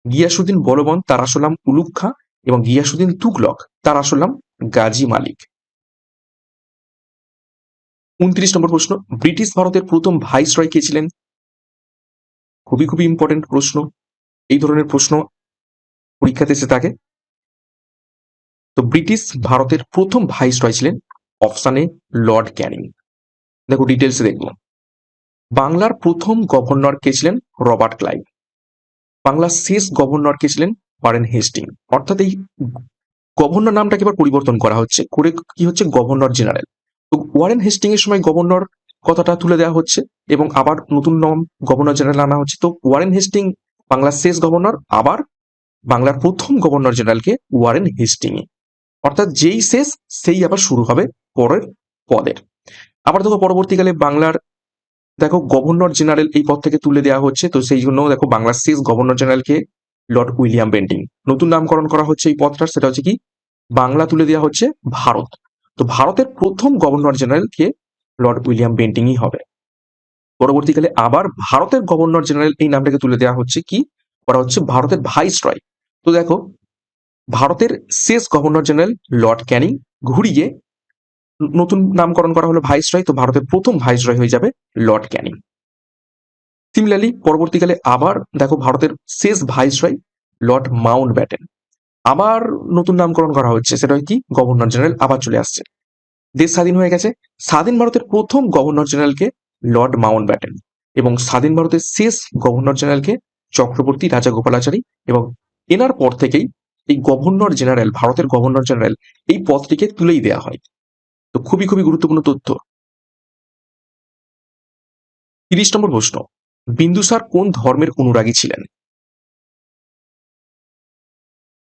গিয়াসুদ্দিন বলবন তার আসল নাম উলুগ খাঁ এবং গিয়াসুদ্দিন তুগলক তার আসল নাম গাজী মালিক। 29 নম্বর প্রশ্ন, ব্রিটিশ ভারতের প্রথম ভাইসরয় কে ছিলেন? খুবই খুবই ইম্পর্টেন্ট প্রশ্ন, এই ধরনের প্রশ্ন পরীক্ষাতে এসে থাকে। তো ব্রিটিশ ভারতের প্রথম ভাইসরয় ছিলেন অপশন এ লর্ড ক্যানিং। দেখো ডিটেলসে দেখব। বাংলার প্রথম গভর্নর কে ছিলেন? Robert Clive. বাংলার শেষ গভর্নর কে ছিলেন? Warren Hastings. অর্থাৎ এই গভর্নর নামটাকে এবার পরিবর্তন করা হচ্ছে, করে কি হচ্ছে গভর্নর জেনারেল। তো ওয়ারেন হেস্টিং এর সময় গভর্নর কথাটা তুলে দেওয়া হচ্ছে এবং আবার নতুন নাম গভর্নর জেনারেল আনা হচ্ছে। তো ওয়ারেন হেস্টিং বাংলার শেষ গভর্নর, আবার বাংলার প্রথম গভর্নর জেনারেলকে ওয়ারেন হেস্টিং। অর্থাৎ যেই শেষ সেই আবার শুরু হবে পরের পদের। আবার দেখো পরবর্তীকালে বাংলার দেখো গভর্নর জেনারেল এই পদ থেকে তুলে দেওয়া হচ্ছে। তো সেই জন্য দেখো বাংলার শেষ গভর্নর জেনারেলকে লর্ড উইলিয়াম বেন্টিং। নতুন নামকরণ করা হচ্ছে এই পদটার, সেটা হচ্ছে কি বাংলা তুলে দেওয়া হচ্ছে ভারত। তো ভারতের প্রথম গভর্নর জেনারেল কে? লর্ড উইলিয়াম বেন্টিংই হবে। পরবর্তীকালে আবার ভারতের গভর্নর জেনারেল এই নামটাকে তুলে দেওয়া হচ্ছে কি করা হচ্ছে ভারতের ভাইসরয়। তো দেখো, ভারতের শেষ গভর্নর জেনারেল লর্ড ক্যানিং ঘুরিয়ে নতুন নামকরণ করা হলো ভাইসরয়, তো ভারতের প্রথম ভাইসরয় হয়ে যাবে লর্ড ক্যানিং। সিমিলারলি পরবর্তীকালে আবার দেখো ভারতের শেষ ভাইসরয় লর্ড মাউন্ট ব্যাটেন, আবার নতুন নামকরণ করা হচ্ছে, সেটা হয় কি গভর্নর জেনারেল আবার চলে আসছে। দেশ স্বাধীন হয়ে গেছে, স্বাধীন ভারতের প্রথম গভর্নর জেনারেলকে লর্ড মাউন্ট ব্যাটেন এবং স্বাধীন ভারতের শেষ গভর্নর জেনারেলকে চক্রবর্তী রাজাগোপালাচারী, এবং এনার পর থেকেই এই গভর্নর জেনারেল, ভারতের গভর্নর জেনারেল এই পদটিকে তুলেই দেওয়া হয়। তো খুবই খুবই গুরুত্বপূর্ণ তথ্য। 30 নম্বর প্রশ্ন, বিন্দুসার কোন ধর্মের অনুরাগী ছিলেন?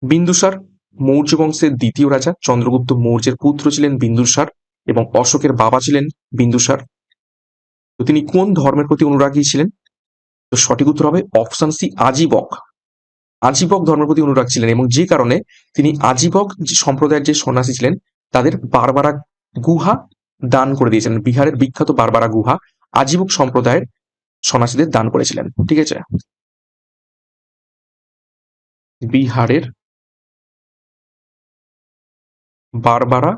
বিন্দুসার মৌর্য বংশের দ্বিতীয় রাজা, চন্দ্রগুপ্ত মৌর্যের পুত্র ছিলেন বিন্দুসার এবং অশোকের বাবা ছিলেন বিন্দুসার। তো তিনি কোন ধর্মের প্রতি অনুরাগী ছিলেন? তো সঠিক উত্তর হবে অপশন সি, আজীবক। আজীবক ধর্মের প্রতি অনুরাগ ছিলেন এবং যে কারণে তিনি আজীবক যে সম্প্রদায়ের যে সন্ন্যাসী ছিলেন তাদের বারবারা গুহা দান করে দিয়েছিলেন। বিহারের বিখ্যাত বারবারা গুহা আজীবক সম্প্রদায়ের সন্ন্যাসীদের দান করেছিলেন। ঠিক আছে, বিহারের বারবারা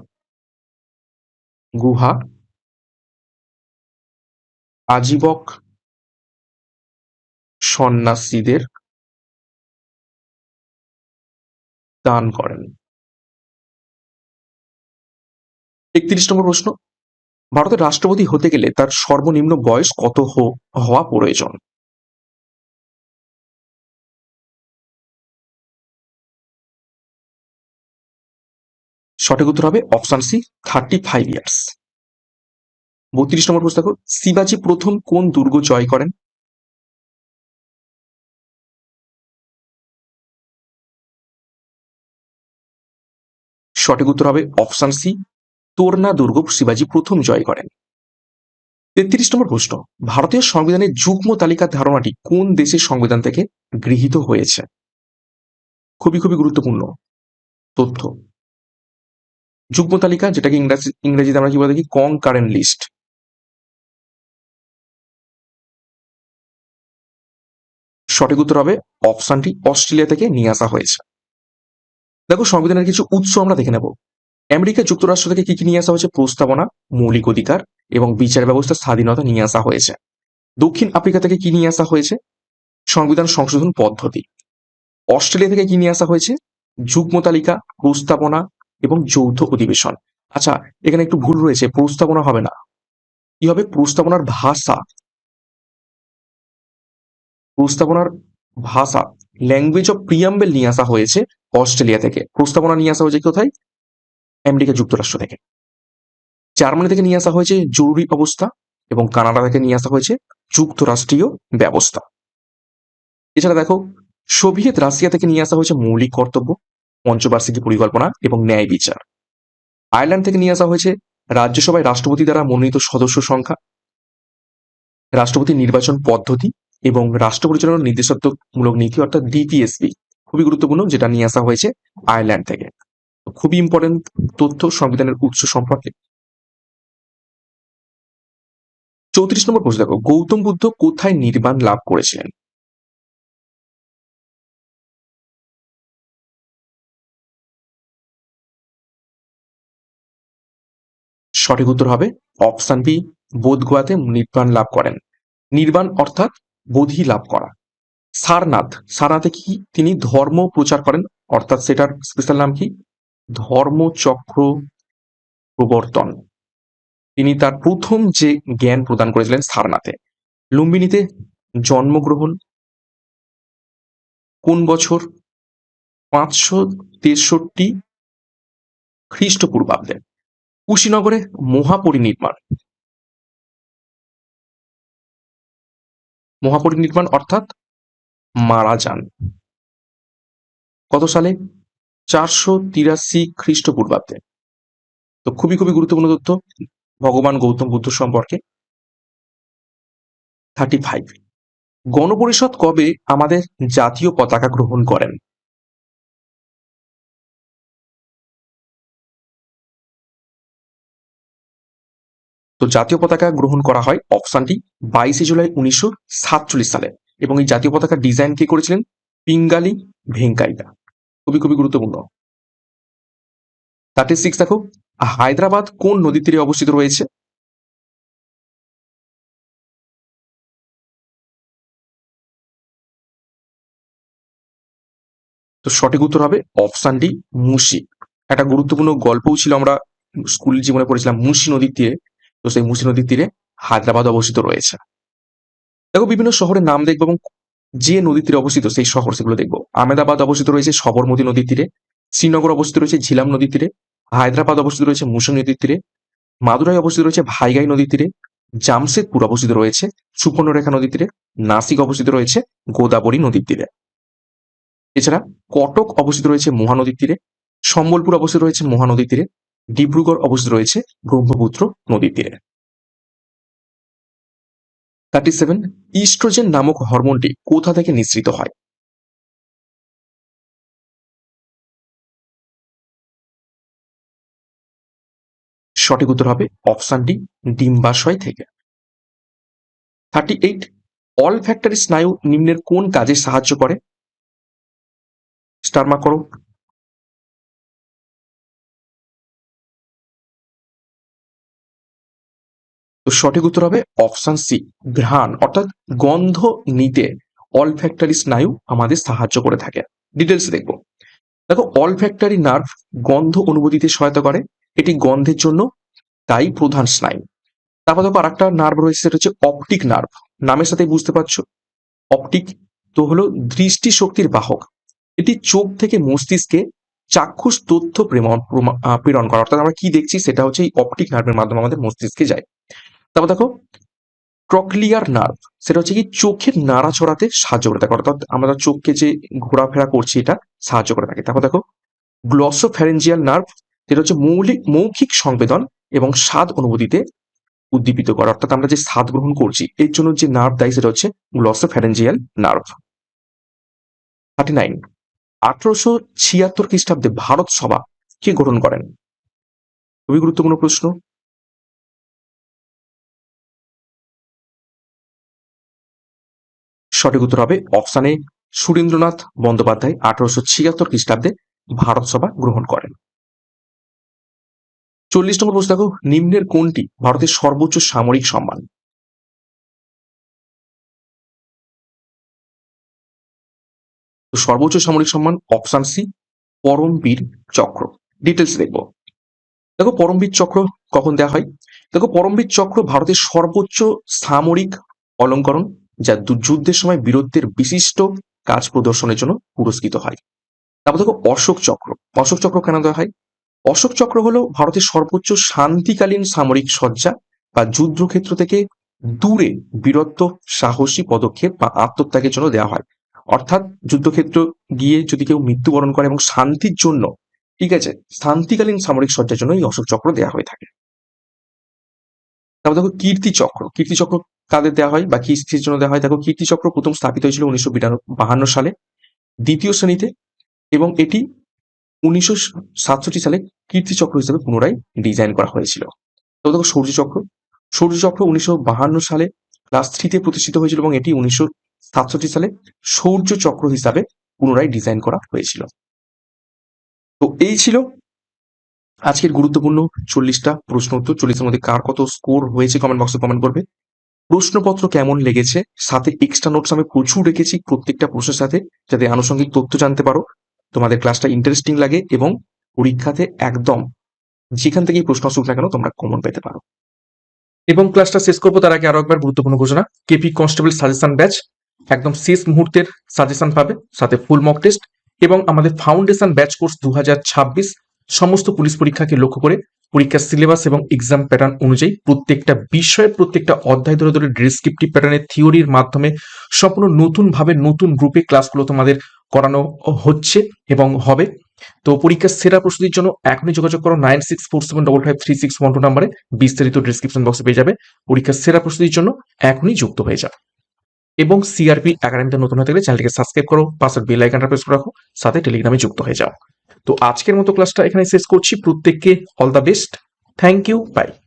গুহা আজীবক সন্ন্যাসীদের দান করেন। 31 নম্বর প্রশ্ন, ভারতের রাষ্ট্রপতি হতে গেলে তার সর্বনিম্ন বয়স কত হওয়া প্রয়োজন? সঠিক উত্তর হবে অপশন সি, 35 ইয়ার্স। 32 নম্বর প্রশ্ন দেখো, শিবাজি প্রথম কোন দুর্গ জয় করেন? সঠিক উত্তর হবে অপশন সি, তোরনা দুর্গ শিবাজি প্রথম জয় করেন। 33 নম্বর প্রশ্ন, ভারতীয় সংবিধানের যুগ্ম তালিকার ধারণাটি কোন দেশের সংবিধান থেকে গৃহীত হয়েছে? খুবই খুবই গুরুত্বপূর্ণ তথ্য। যুগ্ম তালিকা, যেটাকে ইংরেজিতে আমরা কি বলে থাকি, কনকারেন্ট লিস্ট। সঠিক উত্তর হবে অপশনটি অস্ট্রেলিয়া থেকে নিয়ে আসা হয়েছে। দেখো সংবিধানের কিছু উৎস আমরা দেখে নেব। আমেরিকা যুক্তরাষ্ট্র থেকে কি কি নিয়ে আসা হয়েছে? প্রস্তাবনা, মৌলিক অধিকার এবং বিচার ব্যবস্থার স্বাধীনতা নিয়ে আসা হয়েছে। দক্ষিণ আফ্রিকা থেকে কি নিয়ে আসা হয়েছে? সংবিধান সংশোধন পদ্ধতি। অস্ট্রেলিয়া থেকে কি নিয়ে আসা হয়েছে? যুগ্ম তালিকা, প্রস্তাবনা এবং যৌথ অধিবেশন। আচ্ছা, এখানে একটু ভুল রয়েছে, প্রস্তাবনা হবে না, কি হবে? প্রস্তাবনার ভাষা, প্রস্তাবনার ভাষা, ল্যাঙ্গুয়েজ অফ প্রিয়াম্বেল নিয়ে আসা হয়েছে অস্ট্রেলিয়া থেকে। প্রস্তাবনা নিয়ে আসা হয়েছে কোথায়? আমেরিকা যুক্তরাষ্ট্র থেকে। জার্মানি থেকে নিয়ে আসা হয়েছে জরুরি অবস্থা এবং কানাডা থেকে নিয়ে আসা হয়েছে যুক্তরাষ্ট্রীয় ব্যবস্থা। এছাড়া দেখো, সোভিয়েত রাশিয়া থেকে নিয়ে আসা হয়েছে মৌলিক কর্তব্য, পঞ্চবার্ষিকী পরিকল্পনা এবং ন্যায় বিচার। আয়ারল্যান্ড থেকে নিয়ে আসা হয়েছে রাজ্যসভায় রাষ্ট্রপতি দ্বারা মনোনীত সদস্য সংখ্যা, রাষ্ট্রপতি নির্বাচন পদ্ধতি এবং রাষ্ট্র পরিচালনার নির্দেশাত্মকমূলক নীতি অর্থাৎ ডিপিএসপি। খুবই গুরুত্বপূর্ণ, যেটা নিয়ে আসা হয়েছে আয়ারল্যান্ড থেকে। খুবই ইম্পর্টেন্ট তথ্য সংবিধানের উৎস সম্পর্কে। 34 নম্বর প্রশ্ন দেখো, গৌতম বুদ্ধ কোথায় নির্বাণ লাভ করেছিলেন? সঠিক উত্তর হবে অপশন বি, বোধগয়াতে নির্বাণ লাভ করেন। নির্বাণ অর্থাৎ বোধি লাভ করা। সারনাথ, সারনাথে কি তিনি ধর্ম প্রচার করেন, অর্থাৎ সেটার স্পেশাল নাম কি? ধর্মচক্র প্রবর্তন। তিনি তার প্রথম যে জ্ঞান প্রদান করেছিলেন সারনাথে। লুম্বিনীতে জন্মগ্রহণ কোন বছর? 563 খ্রিস্টপূর্বাব্দে। কুশীনগরে মহাপরিনির্বাণ, মহাপরিনির্বাণ অর্থাৎ মারা যান কত সালে? 483 খ্রিস্টপূর্বাব্দে। তো খুবই খুবই গুরুত্বপূর্ণ তথ্য ভগবান গৌতম বুদ্ধ সম্পর্কে। 35, গণপরিষদ কবে আমাদের জাতীয় পতাকা গ্রহণ করেন? তো জাতীয় পতাকা গ্রহণ করা হয় অপশনটি 22 জুলাই 1947 সালে, এবং এই জাতীয় পতাকার ডিজাইন কে করেছিলেন? পিঙ্গালি ভেঙ্কাইয়া, খুবই খুবই গুরুত্বপূর্ণ। 36 দেখো, হায়দ্রাবাদ কোন নদীর তীরে অবস্থিত রয়েছে? তো সঠিক উত্তর হবে অপশন ডি, মুসি। একটা গুরুত্বপূর্ণ গল্পও ছিল, আমরা স্কুল জীবনে পড়েছিলাম মুসি নদীর তীরে। তো সেই মুসি নদীর তীরে হায়দ্রাবাদ অবস্থিত রয়েছে। দেখো বিভিন্ন শহরের নাম দেখবো এবং যে নদীর তীরে অবস্থিত সেই শহর সেগুলো দেখবো। আহমেদাবাদ অবস্থিত রয়েছে সবরমতী নদীর তীরে, শ্রীনগর অবস্থিত রয়েছে ঝিলাম নদীর তীরে, হায়দ্রাবাদ অবস্থিত রয়েছে মুসি নদীর তীরে, মাদুরাই অবস্থিত রয়েছে ভাইগাই নদীর তীরে, জামশেদপুর অবস্থিত রয়েছে সুবর্ণরেখা নদীর তীরে, নাসিক অবস্থিত রয়েছে গোদাবরী নদীর তীরে। এছাড়া কটক অবস্থিত রয়েছে মহানদীর তীরে, সম্বলপুর অবস্থিত রয়েছে মহানদীর তীরে, ডিব্রুগড় অবস্থিত রয়েছে ব্রহ্মপুত্র নদীর তীরে। 37, ইস্ট্রোজেন নামক হরমোনটি কোথা থেকে নিঃসৃত হয়? সঠিক উত্তর হবে অপশন ডি, ডিম্বাশয় থেকে। 38, অলফ্যাক্টরি স্নায়ু নিম্নের কোন কাজে সাহায্য করে? স্টার মার্ক করো। তো সঠিক উত্তর হবে অপশন সি, ঘ্রাণ অর্থাৎ গন্ধ নিতে অলফ্যাক্টরি স্নায়ু আমাদের সাহায্য করে থাকে। ডিটেলস দেখবো। দেখো, অলফ্যাক্টরি নার্ভ গন্ধ অনুভূতিতে সহায়তা করে, এটি গন্ধের জন্য দায়ী প্রধান স্নায়ু। তারপর দেখো আরেকটা নার্ভ রয়েছে, সেটা হচ্ছে অপটিক নার্ভ। নামের সাথে বুঝতে পারছো, অপটিক তো হলো দৃষ্টি শক্তির বাহক। এটি চোখ থেকে মস্তিষ্কে চাক্ষুষ তথ্য প্রেরণ করা, অর্থাৎ আমরা কি দেখছি সেটা হচ্ছে এই অপটিক নার্ভের মাধ্যমে আমাদের মস্তিষ্কে যায়। তারপর দেখো ট্রক্লিয়ার নার্ভ, সেটা হচ্ছে কি চোখের নাড়াচড়াতে সাহায্য করে থাকে, অর্থাৎ আমরা চোখকে যে ঘোরাফেরা করছি এটা সাহায্য করে থাকে। তারপর দেখো গ্লসোফ্যারেঞ্জিয়াল নার্ভ, যেটা হচ্ছে মৌখিক সংবেদন এবং স্বাদ অনুভূতিতে উদ্দীপিত করে, অর্থাৎ আমরা যে স্বাদ গ্রহণ করছি এর জন্য যে নার্ভ দায়ী সেটা হচ্ছে গ্লসোফ্যারেঞ্জিয়াল নার্ভ। 39, 1876 খ্রিস্টাব্দে ভারত সভা কে গঠন করেন? খুবই গুরুত্বপূর্ণ প্রশ্ন। সঠিক উত্তর হবে অপশন এ, সুরেন্দ্রনাথ বন্দ্যোপাধ্যায় 1876 খ্রিস্টাব্দে ভারত সভা গ্রহণ করেন। 40 নম্বর প্রশ্ন দেখো, নিম্নের কোনটি ভারতের সর্বোচ্চ সামরিক সম্মান? তো সর্বোচ্চ সামরিক সম্মান অপশন সি, পরমবীর চক্র। ডিটেলস দেখবো। দেখো পরমবীর চক্র কখন দেওয়া হয়? দেখো পরমবীর চক্র ভারতের সর্বোচ্চ সামরিক অলঙ্করণ, যা যুদ্ধের সময় বীরত্বের বিশিষ্ট কাজ প্রদর্শনের জন্য পুরস্কৃত হয়। তারপর দেখো অশোক চক্র। অশোক চক্র কেন দেওয়া হয়? অশোক চক্র হলো ভারতের সর্বোচ্চ শান্তিকালীন সামরিক সজ্জা বা যুদ্ধক্ষেত্র থেকে দূরে বীরত্ব, সাহসী পদক্ষেপ বা আত্মত্যাগের জন্য দেওয়া হয়। অর্থাৎ যুদ্ধক্ষেত্র গিয়ে যদি কেউ মৃত্যুবরণ করে এবং শান্তির জন্য, ঠিক আছে, শান্তিকালীন সামরিক সজ্জার জন্য এই অশোক চক্র দেওয়া হয়ে থাকে। তারপর দেখো কীর্তি চক্র। কীর্তি চক্র কাদের দেওয়া হয় বা কিসের জন্য দেওয়া হয়? দেখো কীর্তি চক্র প্রথম স্থাপিত হয়েছিল 1952 সালে দ্বিতীয় শ্রেণীতে, এবং এটি 1967 সালে কীর্তি চক্র হিসেবে পুনরায় ডিজাইন করা হয়েছিল। তো দেখো সূর্য চক্র। সূর্য চক্র 1952 সালে ক্লাস 3 তে প্রতিষ্ঠিত হয়েছিল এবং এটি 1967 সালে সৌর্য চক্র হিসাবে পুনরায় ডিজাইন করা হয়েছিল। তো এই ছিল আজকের গুরুত্বপূর্ণ 40টা প্রশ্ন উত্তর। 40-এর মধ্যে কার কত স্কোর হয়েছে কমেন্ট বক্সে কমেন্ট করবে। প্রশ্নপত্র কেমন লেগেছে, সাথে এক্সট্রা নোটস আমি প্রচুর রেখেছি প্রত্যেকটা প্রশ্নের সাথে, যাতে আনুষঙ্গিক তথ্য জানতে পারো, তোমাদের ক্লাসটা ইন্টারেস্টিং লাগে এবং পরীক্ষাতে একদম যেখান থেকেই প্রশ্ন আসুক না কেন তোমরা কমন পেতে পারো। এবং ক্লাসটা শেষ করবো তার আগে আরো একবার গুরুত্বপূর্ণ ঘোষণা, কেপি কনস্টেবল সাজেশন ব্যাচ একদম শেষ মুহূর্তের সাজেশন পাবে, সাথে ফুল মক টেস্ট এবং আমাদের ফাউন্ডেশন ব্যাচ কোর্স 2026 সমস্ত পুলিশ পরীক্ষাকে লক্ষ্য করে পরীক্ষার সিলেবাস এবং এক্সাম প্যাটার্ন অনুযায়ী প্রত্যেকটা বিষয়ের প্রত্যেকটা অধ্যায় ধরে ধরে ডেসক্রিপটিভ প্যাটার্নের থিওরির মাধ্যমে সম্পূর্ণ নতুন ভাবে নতুন গ্রুপে ক্লাসগুলো তোমাদের করানো হচ্ছে এবং হবে। তো পরীক্ষার সেরা প্রস্তুতির জন্য এখনই যোগাযোগ করো 9647553612 নম্বরে, বিস্তারিত ডিসক্রিপশন বক্সে পেয়ে যাবে। পরীক্ষার সেরা প্রস্তুতির জন্য এখনই যুক্ত হয়ে যাও। এবং সিআরপি একাডেমিতে নতুন হয়ে থাকলে চ্যানেলটিকে সাবস্ক্রাইব করো, পাশের বেল আইকনটা প্রেস করে রাখো, সাথে টেলিগ্রামে যুক্ত হয়ে যাও। তো আজকের মতো ক্লাসটা এখানে শেষ করছি। প্রত্যেককে all the best, thank you, by.